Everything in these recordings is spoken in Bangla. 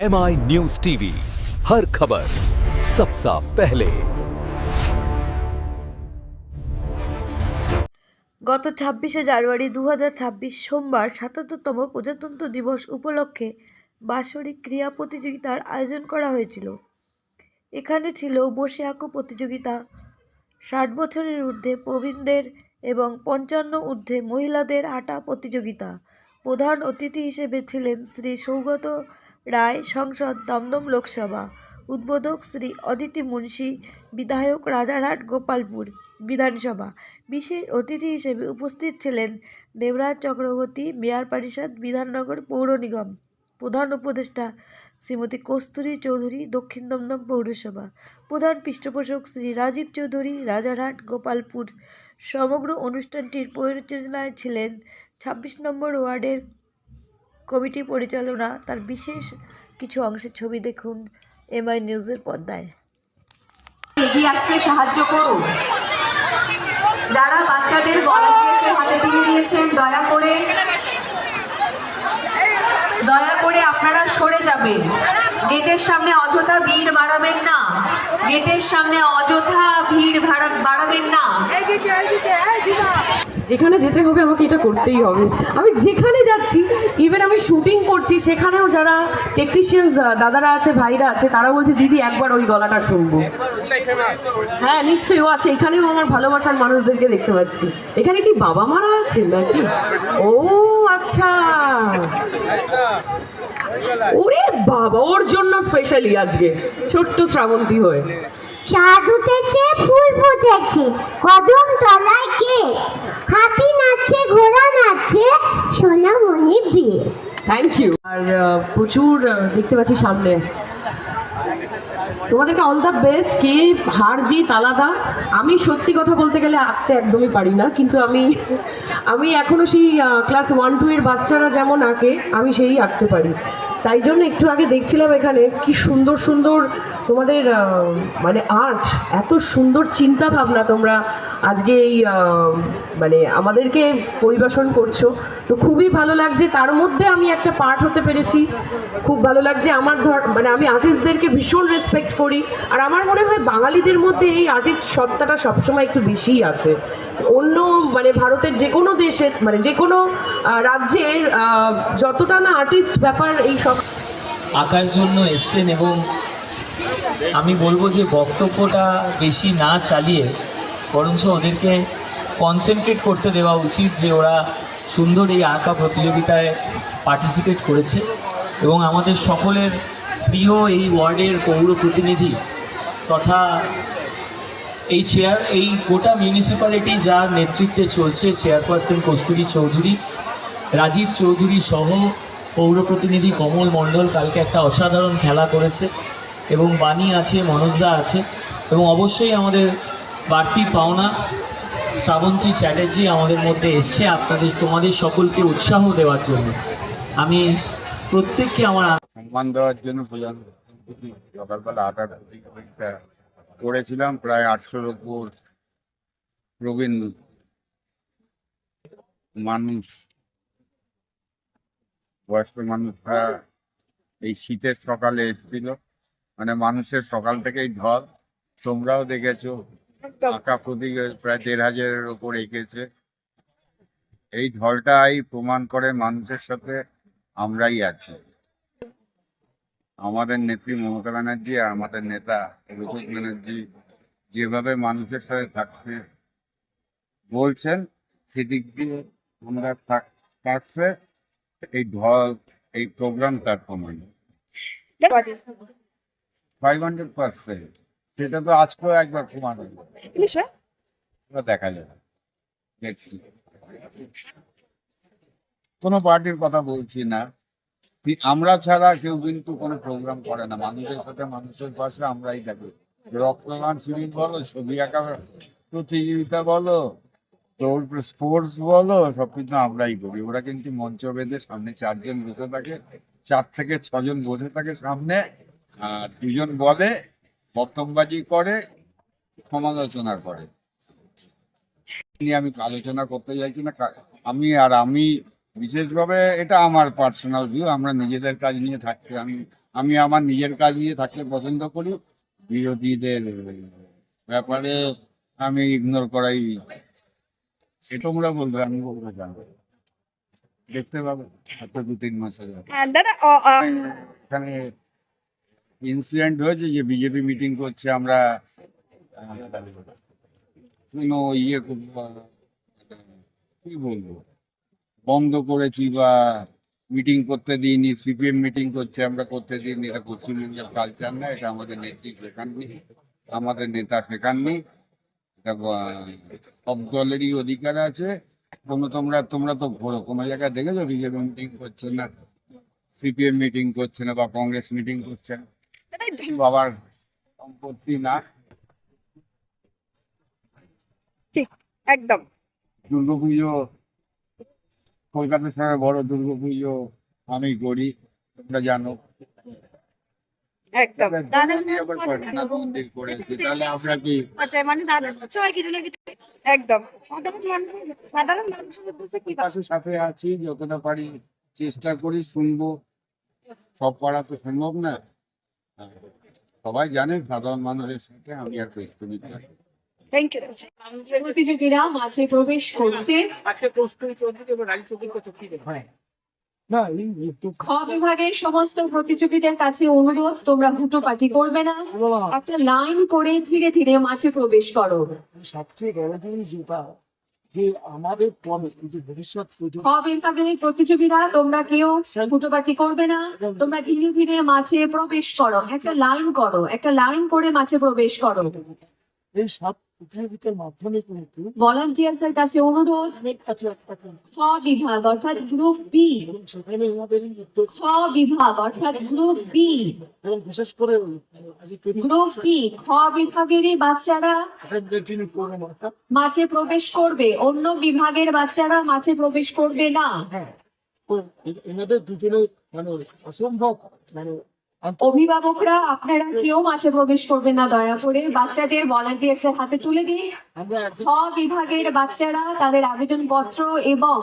MI न्यूज़ टीवी, हर खबर सबसे पहले। গত ২৬শে জানুয়ারি ২০২৬ সোমবার ৭৭তম প্রজাতন্ত্র দিবস উপলক্ষে বাৎসরিক ক্রীড়া প্রতিযোগিতার আয়োজন করা হয়েছিল। এখানে ছিল বসে আঁকো প্রতিযোগিতা, ৬০ বছরের ঊর্ধ্বে প্রবীণদের এবং ৫৫ ঊর্ধ্বে মহিলাদের হাঁটা প্রতিযোগিতা। প্রধান অতিথি হিসেবে ছিলেন শ্রী সৌগত রায়, সংসদ দমদম লোকসভা, উদ্বোধক শ্রী অদিতি মুন্সি, বিধায়ক রাজারহাট গোপালপুর বিধানসভা। বিশেষ অতিথি হিসেবে উপস্থিত ছিলেন দেবরাজ চক্রবর্তী, মেয়র পরিষদ, বিধাননগর পৌর নিগম, প্রধান উপদেষ্টা শ্রীমতী কস্তুরী চৌধুরী, দক্ষিণ দমদম পৌরসভা, প্রধান পৃষ্ঠপোষক শ্রী রাজীব চৌধুরী, রাজারহাট গোপালপুর। সমগ্র অনুষ্ঠানটির পরিচালনায় ছিলেন ২৬ নম্বর ওয়ার্ডের কমিটি পরিচালনা। তার বিশেষ কিছু অংশের ছবি দেখুন MI নিউজের পর্দায়। এগিয়ে আসতে সাহায্য করুন। যারা বাচ্চাদের ভলান্টিয়ারদের হাতে তুলে দিয়েছেন, দয়া করে আপনারা সরে যাবেন। গেটের সামনে অযথা ভিড় বাড়াবেন না। বাড়াবেন না। যেখানে যেতে হবে আমাকে এটা করতেই হবে। আমি যেখানে যাচ্ছি, ইভেন আমি শুটিং করছি, সেখানেও যারা টেকনিশিয়ানস দাদারা আছে, ভাইরা আছে, তারা বলছে দিদি একবার ওই গলাটা শুনবো। হ্যাঁ নিশ্চয়ই ও আছে। এখানেও আমার ভালোবাসার মানুষদেরকে দেখতে পাচ্ছি। এখানে কি বাবা মারা আছে নাকি? ও আচ্ছা, ওরে বাবা, ওর জন্য স্পেশালি আজকে ছোট্ট শ্রাবন্তী হয়ে চাঁদ উঠেছে, ফুল ফুটেছে, কদম তলায় কে, হাতি নাচছে, ঘোড়া নাচছে, সোনামণি বিয়ে। Thank you. আর প্রচুর দেখতে পাচ্ছি সামনে। তোমাদেরকে অল দ্য বেস্ট। কে হার জিত আলাদা। আমি সত্যি কথা বলতে গেলে আঁকতে একদমই পারি না, কিন্তু আমি এখনো সেই ক্লাস 1-2 এর বাচ্চারা যেমন আঁকে, আমি সেই আঁকতে পারি। তাই জন্য একটু আগে দেখছিলাম এখানে কি সুন্দর সুন্দর তোমাদের মানে আর্ট, এত সুন্দর চিন্তা ভাবনা তোমরা আজকে এই মানে আমাদেরকে পরিবেশন করছো। তো খুবই ভালো লাগছে। তার মধ্যে আমি একটা পার্ট হতে পেরেছি, খুব ভালো লাগছে। আমার মানে আমি আর্টিস্টদেরকে ভীষণ রেসপেক্ট করি, আর আমার মনে হয় বাঙালিদের মধ্যে এই আর্টিস্ট সত্তাটা সবসময় একটু বেশিই আছে। অন্য মানে ভারতের যে কোনো দেশের, মানে যে কোনো রাজ্যের যতটা না আর্টিস্ট ব্যাপার এই সব আঁকার জন্য এসছেন, এবং আমি বলবো যে বক্তব্যটা বেশি না চালিয়ে বরঞ্চ ওদেরকে কনসেন্ট্রেট করতে দেওয়া উচিত যে ওরা সুন্দর এই আঁকা প্রতিযোগিতায় পার্টিসিপেট করেছে। এবং আমাদের সকলের প্রিয় এই ওয়ার্ডের পৌর প্রতিনিধি তথা এই গোটা মিউনিসিপ্যালিটি যার নেতৃত্বে চলছে, চেয়ারপারসন কস্তুরী চৌধুরী, রাজীব চৌধুরী সহ পৌর প্রতিনিধি কমল মণ্ডল কালকে একটা অসাধারণ খেলা করেছে, এবং বাণী আছে, মনোজদা আছে, এবং অবশ্যই আমাদের বাড়তি পাওনা শ্রাবন্তী চ্যাটার্জি আমাদের মধ্যে এসছে তোমাদের সকলকে উৎসাহ দেওয়ার জন্য। আমি প্রত্যেককে আমার সম্মান দেওয়ার জন্য সকালবেলা আঁকার প্রতিযোগিতা করেছিলাম। প্রায় ৮০০-র উপর প্রবীণ মানুষ, বয়স্ক মানুষরা এই শীতের সকালে এসেছিল। মানে মানুষের সকাল থেকেই ঢল। তোমরাও দেখেছো আঁকা প্রতিযোগিতা প্রায় ১৫০০-এর উপর এঁকেছে। এই ঢলটাই প্রমাণ করে মানুষের সাথে আমরাই আছি। আমাদের নেত্রী মমতা ব্যানার্জি আর আমাদের নেতা অভিষেক ব্যানার্জি যেভাবে মানুষের সাথে থাকতে বলছেন, সেদিক দিয়ে আমরা থাকছে এই ঢল, এই প্রোগ্রামটার প্রমাণ 500%। সেটা তো আজকেও একবার প্রমাণ হলো, দেখা যাবে। কোনো পার্টির কথা বলছি না, আমরা ছাড়া কেউ কিন্তু কোনো প্রোগ্রাম করে না। মানুষের সাথে মানুষের পাশে আমরাই থাকি। রক্তদান শিবির বলো, ছবি আঁকা প্রতিযোগিতা বলো, দৌড় স্পোর্টস বলো, সবকিছু আমরাই করি। ওরা কিন্তু মঞ্চ বেঁধে সামনে 4 জন বসে থাকে, 4 থেকে 6 জন বসে থাকে সামনে, 2 জন বলে, বক্তব্যবাজি করে, সমালোচনা করে। আমি আলোচনা করতে চাইছি না। আমি বিশেষভাবে, এটা আমার পার্সোনাল ভিউ, আমরা নিজেদের কাজ নিয়ে থাকতে আমি আমার নিজের কাজ নিয়ে থাকতে পছন্দ করি, বিরোধীদের ব্যাপারে আমি ইগনোর করাই। এটা তোমরা বলবে, আমি বলবো জানবো, দেখতে পাবে হয়তো 2-3 মাসের দাদা এখানে ইনসিডেন্ট হয়েছে যে বিজেপি মিটিং করছে, আমরা কোনো ইয়ে কি বলবো বন্ধ করেছি বা মিটিং করতে দিইনি, সিপিএম মিটিং করছে আমরা করতে দিইনি, এটা পশ্চিমবঙ্গের কালচার না, এটা আমাদের নেত্রী শেখাননি, আমাদের নেতা শেখাননি। এটা সব দলেরই অধিকার আছে। তোমরা তো ঘোরো, কোনো জায়গায় দেখেছো বিজেপি মিটিং করছে না, সিপিএম মিটিং করছে না বা কংগ্রেস মিটিং করছে না? বাবার সম্পত্তি না। ঠিক একদম। দুর্গাপুজো কলকাতা শহরে বড় দুর্গাপুজো আমি করি, তোমরা জানো। একদম আবার পটনাথ মন্দির করেছি, তাহলে আমরা কি একদম পাশের সাথে আছি, যতটা পারি চেষ্টা করি, শুনবো। সব পারা তো সম্ভব না, সবাই জানে সাধারণ মানুষের সাথে আমি আর পেস্ট দিতে। Thank you. প্রতিযোগীরা মাঠে প্রবেশ করছে। খ বিভাগের সমস্ত প্রতিযোগীদের কাছে অনুরোধ, তোমরা হুটোপাটি করবে না, একটা লাইন করে ধীরে ধীরে মাঠে প্রবেশ করো। সবচেয়ে বড় জিনিস যেটা যে আমাদের পরে কিন্তু ভবিষ্যৎ খ বিভাগের প্রতিযোগীরা তোমরা কেউ হুটোপাটি করবে না, তোমরা ধীরে ধীরে মাঠে প্রবেশ করো, একটা লাইন করো, একটা লাইন করে মাঠে প্রবেশ করো। এই সব প্রতিযোগিতার মাধ্যমে কিন্তু ভলান্টিয়ারদের কাছে অনুরোধ, অনেক কাছে একটা খ বিভাগ অর্থাৎ গ্রুপ বি, সেখানে আমাদের উদ্যোগ খ বিভাগ অর্থাৎ গ্রুপ বি, এবং বিশেষ করে গ্রুপ বি খ বিভাগেরই বাচ্চারা মাঠে প্রবেশ করবে, অন্য বিভাগের বাচ্চারা মাঠে প্রবেশ করবে না। এনাদের দুজনে মানে অসম্ভব মানে অভিভাবকরা আপনারা কেউ মাঠে প্রবেশ করবেন না, দয়া করে বাচ্চাদের ভলান্টিয়ার্সের হাতে তুলে দিন। আমরা ছ বিভাগের বাচ্চারা তাদের আবেদনপত্র এবং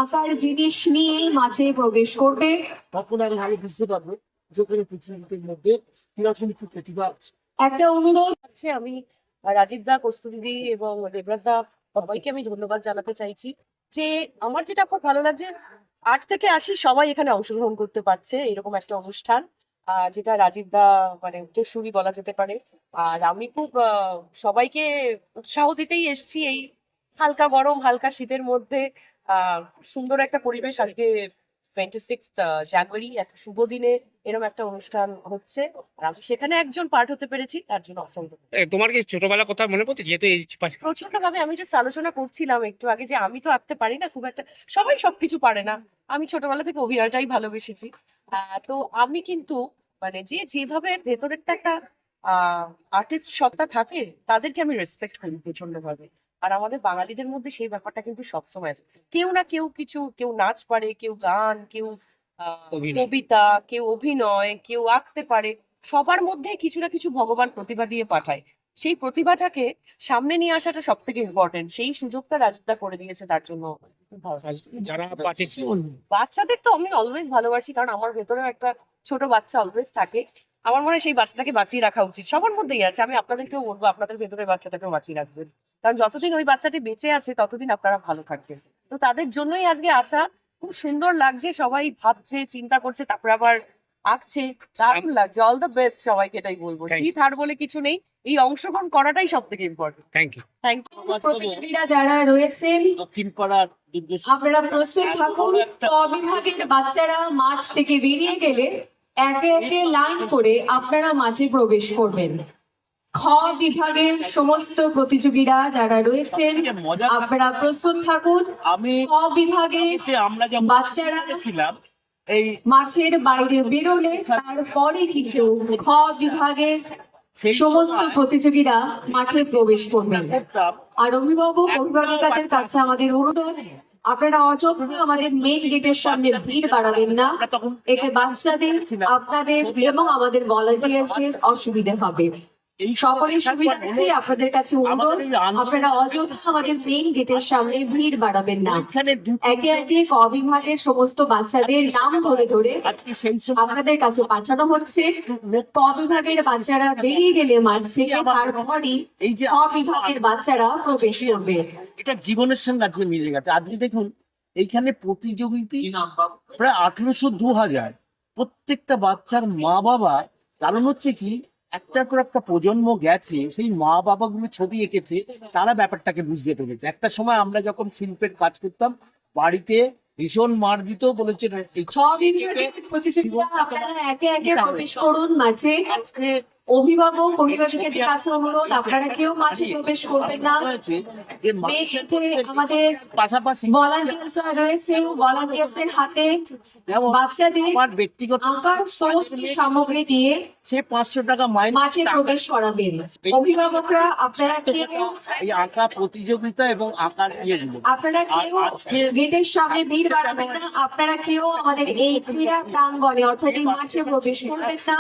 আঁকার জিনিস নিয়ে মাঠে প্রবেশ করবে। তখন আরো ভালো বুঝতে পারবো যে কোনো প্রতিযোগিতার মধ্যে কিরকম কি প্রতিভা আছে। একটা অনুরোধ, হচ্ছে আমি রাজীব দা, কস্তুরীদি এবং দেবরাজ দা সবাইকে আমি ধন্যবাদ জানাতে চাইছি যে আমার যেটা খুব ভালো লাগছে 8 থেকে 80 সবাই এখানে অংশগ্রহণ করতে পারছে এরকম একটা অনুষ্ঠান, যেটা রাজীব দা মানে উত্তরসূরি বলা যেতে পারে। আর আমি খুব সবাইকে উৎসাহ দিতেই এসেছি এই হালকা গরম হালকা শীতের মধ্যে। খুব সুন্দর একটা পরিবেশ আজকে 26 জানুয়ারি একটা শুভ দিনে এরকম একটা অনুষ্ঠান হচ্ছে, আর আমি সেখানে একজন পার্ট হতে পেরেছি, তার জন্য অসংখ্য। তোমার কি ছোটবেলার কথা মনে পড়ছে? যেহেতু এই প্রচন্ড ভাবে আমি জাস্ট আলোচনা করছিলাম একটু আগে যে আমি তো আঁকতে পারি না খুব একটা, সবাই সবকিছু পারে না, আমি ছোটবেলা থেকে অভিনয়টাই ভালোবেসেছি। তো আমি কিন্তু মানে যেভাবে ভেতরেরটা একটা আর্টিস্ট সত্তা থাকে তাদেরকে আমি রেসপেক্ট করি প্রচন্ড ভাবে। আর আমাদের বাঙালিদের মধ্যে সেই ব্যাপারটা কিন্তু সবসময় আছে, কেউ না কেউ কিছু, কেউ নাচ পারে, কেউ গান, কেউ কবিতা, কেউ অভিনয়, কেউ আঁকতে পারে, সবার মধ্যে কিছু না কিছু ভগবান প্রতিভা দিয়ে পাঠায়। সেই প্রতিভাটাকে সামনে নিয়ে আসাটা সব থেকে ইম্পর্টেন্ট, সেই সুযোগটা রাজদা করে দিয়েছে, তার জন্য খুব ভালো লাগছে। যারা বাচ্চাদের তো আমি অলওয়েজ ভালোবাসি, কারণ আমার ভেতরেও একটা ছোট বাচ্চা অলওয়েজ থাকে। আমার মনে হয় সেই বাচ্চাটাকে বাঁচিয়ে রাখা উচিত, সবার মধ্যেই আছে। আমি আপনাদেরকেও বলবো আপনাদের ভেতরে বাচ্চাটাকেও বাঁচিয়ে রাখবেন, কারণ যতদিন ওই বাচ্চাটি বেঁচে আছে ততদিন আপনারা ভালো থাকবেন। তো তাদের জন্যই আজকে আসা, খুব সুন্দর লাগছে, সবাই ভাবছে চিন্তা করছে তারপরে আবার আঁকছে, দারুণ লাগছে। অল দ্য বেস্ট সবাইকে, এটাই বলবো। কি থার বলে কিছু নেই, এই অংশগ্রহণ করাটাই সব থেকে important. Thank you. Thank you. প্রতিযোগীরা যারা রয়েছেন দক্ষিণ পাড়ার আপনারা প্রস্তুত থাকুন। ক বিভাগের বাচ্চারা মাঠ থেকে বেরিয়ে গেলে একে একে লাইন করে আপনারা মাঠে প্রবেশ করবেন। খ বিভাগের সমস্ত প্রতিযোগীরা যারা রয়েছেন আপনারা প্রস্তুত থাকুন। আমি খ বিভাগের আমরা যেমন বাচ্চারা ছিলাম এই মাঠের বাইরে বেরোলে তারপরে কিন্তু খ বিভাগের সমস্ত প্রতিযোগীরা মাঠে প্রবেশ করবেন। করতাম আর অভিভাবকের কাছে আমাদের অনুরোধ, আপনারা অযথা আমাদের মেইন গেটের সামনে ভিড় বাড়াবেন না, এতে বাচ্চাদের, আপনাদের এবং আমাদের ভলান্টিয়ার্সদের অসুবিধা হবে। এই সকলের সুবিধার্থে আপনাদের কাছে অনুরোধ, আপনারা অযথা আমাদের মেইন গেটের সামনে ভিড় বাড়াবেন না। এখানে একে একে ক বিভাগের সমস্ত বাচ্চাদের নাম ধরে ধরে আজকে সেই সময় আপনাদের কাছে পাঠানো হচ্ছে। ক বিভাগের বাচ্চারা বেরিয়ে গেলে মাঠ থেকে তারপরই এই যে খ বিভাগের বাচ্চারা প্রবেশ করবে। এটা জীবনের সঙ্গে আজকে মিলে গেছে। আজকে দেখুন এইখানে প্রতিযোগিতা প্রায় 1800-2000 প্রত্যেকটা বাচ্চার মা বাবা, কারণ হচ্ছে কি একটার পর একটা প্রজন্ম গেছে, সেই মা বাবাগুলো ছবি এঁকেছে, তারা ব্যাপারটাকে বুঝতে পেরেছে। একটা সময় আমরা যখন শিল্পের কাজ করতাম বাড়িতে ভীষণ মার দিত, বলেছে এই খ বিভাগের প্রতিযোগিতা আপনারা একে একে প্রবেশ করুন মাঠে। আজকে অভিভাবক অভিভাবকের কাছে অনুরোধ, আপনারা কেউ মাঠে প্রবেশ করবেন না। হয়েছে যে মেন গেটে আমাদের পাশাপাশি ভলান্টিয়ার্সরা রয়েছে, ভলান্টিয়ার্সের হাতে যেমন বাচ্চাদের আমার ব্যক্তিগত আঁকার সমস্ত সামগ্রী দিয়ে সে 500 টাকা মাইনে মাঠে প্রবেশ করাবেন। অভিভাবকরা আপনারা কেউ এই আঁকা প্রতিযোগিতা এবং আঁকার ইয়েগুলো আপনারা কেউ আজকে গেটের সামনে ভিড় বাড়াবেন না। আপনারা কেউ আমাদের এই ক্রীড়া প্রাঙ্গণে অর্থাৎ এই মাঠে প্রবেশ করবেন না।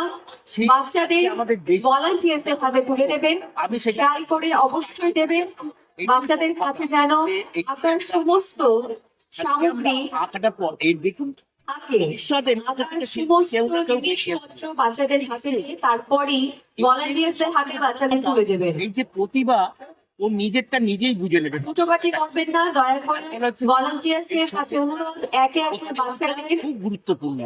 সেই বাচ্চাদের আমাদের দেশ ভলান্টিয়ার্সদের হাতে তুলে দেবেন, আমি সেটা খেয়াল করে অবশ্যই দেবেন। বাচ্চাদের কাছে যেন আঁকার সমস্ত সামগ্রী আঁকাটা পর এই দেখুন থাকে। ঈশ্বরের আঁকার সমস্ত জিনিসপত্র বাচ্চাদের হাতে দিয়ে তারপরেই ভলান্টিয়ার্সদের হাতে বাচ্চাদের তুলে দেবেন। এই যে প্রতিভা ও নিজেরটা নিজেই বুঝে নেবে। ফুটোপাটি করবেন না, দয়া করে ভলান্টিয়ার্সদের কাছে অনুরোধ, একে একে বাচ্চাদের খুব গুরুত্বপূর্ণ।